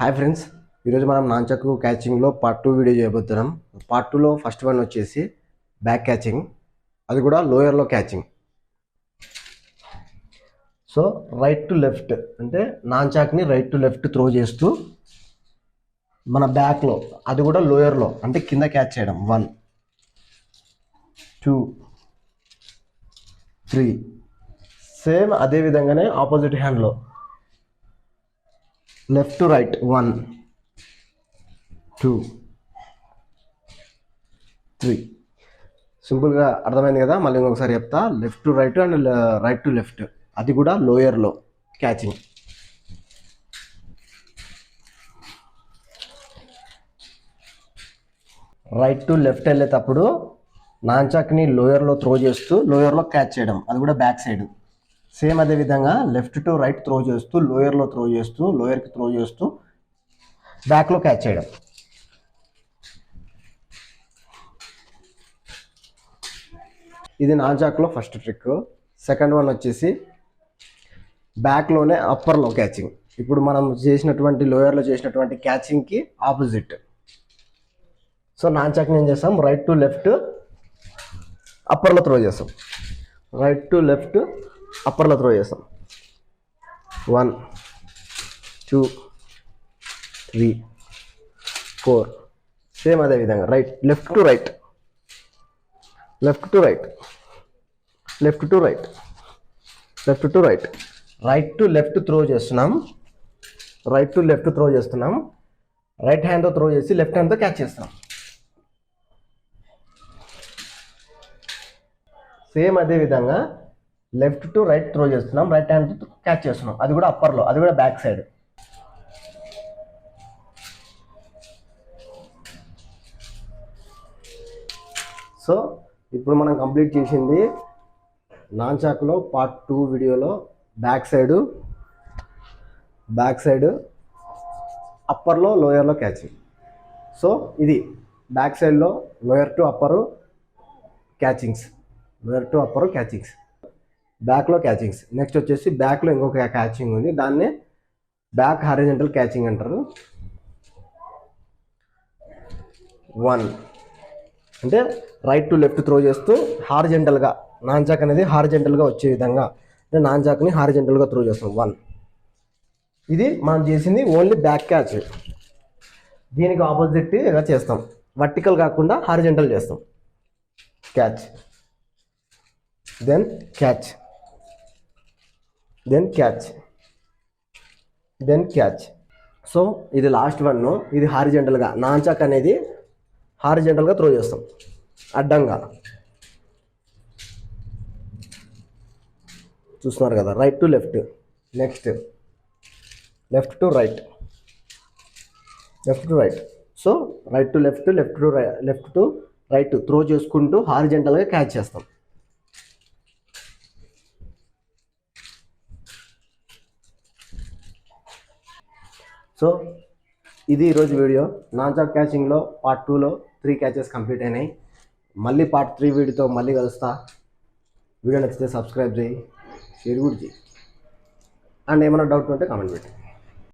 Hi friends, ఈరోజు మనం nunchaku క్యాచింగ్లో పార్ట్ 2 వీడియో చేయబోతున్నాం. పార్ట్ 2లో ఫస్ట్ వన్ వచ్చేసి బ్యాక్ క్యాచింగ్, అది కూడా లోయర్లో catching. So right to left అంటే నాంచాక్ని రైట్ టు లెఫ్ట్ త్రో చేస్తూ మన బ్యాక్లో, అది కూడా లోయర్లో అంటే కింద క్యాచ్ చేయడం. 1 2 3. సేమ్ అదే విధంగానే ఆపోజిట్ హ్యాండ్లో లెఫ్ట్ టు రైట్ 1 2 3. సింపుల్గా అర్థమైంది కదా. మళ్ళీ ఇంకొకసారి చెప్తా. Left to right and right to left, అది కూడా లోయర్లో క్యాచింగ్. రైట్ టు లెఫ్ట్ వెళ్ళేటప్పుడు నాంచాక్ని లోయర్లో త్రో చేస్తూ లోయర్లో క్యాచ్ చేయడం, అది కూడా బ్యాక్ సైడ్. సేమ్ అదే విధంగా లెఫ్ట్ టు రైట్ త్రో చేస్తూ లోయర్లో త్రో చేస్తూ లోయర్కి త్రో చేస్తూ బ్యాక్లో క్యాచ్ చేయడం. ఇది నాంచాక్లో ఫస్ట్ ట్రిక్. సెకండ్ వన్ వచ్చేసి బ్యాక్లోనే అప్పర్లో క్యాచింగ్. ఇప్పుడు మనం చేసినటువంటి లోయర్లో చేసినటువంటి క్యాచింగ్కి ఆపోజిట్. సో నాంచాక్ని ఏం చేస్తాం, రైట్ టు లెఫ్ట్ అప్పర్లో త్రో చేస్తాం. రైట్ టు లెఫ్ట్ అప్పర్లో త్రో చేస్తాం. 1 2 3 4. సేమ్ అదే విధంగా right left to right, left to right, left to right, left to right. Right to left throw చేస్తున్నాం, రైట్ టు లెఫ్ట్ త్రో చేస్తున్నాం. Right హ్యాండ్తో throw చేసి left హ్యాండ్తో catch చేస్తున్నాం. సేమ్ అదే విధంగా లెఫ్ట్ టు రైట్ త్రో చేస్తున్నాం, రైట్ హ్యాండ్తో క్యాచ్ చేస్తున్నాం, అది కూడా అప్పర్లో, అది కూడా బ్యాక్ సైడ్. సో ఇప్పుడు మనం కంప్లీట్ చేసింది నాంచాక్లో పార్ట్ 2 వీడియోలో బ్యాక్ సైడ్ అప్పర్లో లోయర్లో క్యాచింగ్. సో ఇది బ్యాక్ సైడ్లో lower to upper catchings, lower to upper catchings, బ్యాక్లో క్యాచింగ్స్. నెక్స్ట్ వచ్చేసి బ్యాక్లో ఇంకొక క్యాచింగ్ ఉంది, దాన్నే బ్యాక్ హారిజంటల్ క్యాచింగ్ అంటారు. 1 అంటే రైట్ టు లెఫ్ట్ త్రో చేస్తూ హారిజంటల్గా, నాంచాక్ అనేది హారిజంటల్గా వచ్చే విధంగా అంటే నాంచాక్ని హారిజంటల్గా త్రో చేస్తాం. 1. ఇది మనం చేసింది ఓన్లీ బ్యాక్ క్యాచ్. దీనికి ఆపోజిట్గా చేస్తాం, వర్టికల్ కాకుండా హారిజంటల్ చేస్తాం. Catch, then catch, then catch, then catch. So ఇది లాస్ట్ వన్. ఇది హారిజంటల్గా, నాంచాక్ అనేది హారిజంటల్గా త్రో చేస్తాం అడ్డంగా. చూస్తున్నారు కదా, right to left. Next left to right, left to right. So right to left, left to right throw చేసుకుంటూ హారిజంటల్గా క్యాచ్ చేస్తాం. సో ఇది ఈరోజు వీడియో. నాంచాక్ క్యాచింగ్లో పార్ట్ 2లో 3 క్యాచెస్ కంప్లీట్ అయినాయి. మళ్ళీ పార్ట్ 3 వీడియోతో మళ్ళీ కలుస్తా. వీడియో నచ్చితే సబ్స్క్రైబ్ చేయి, షేర్ కూడా చేయి, అండ్ ఏమైనా డౌట్ ఉంటే కామెంట్ పెట్టి.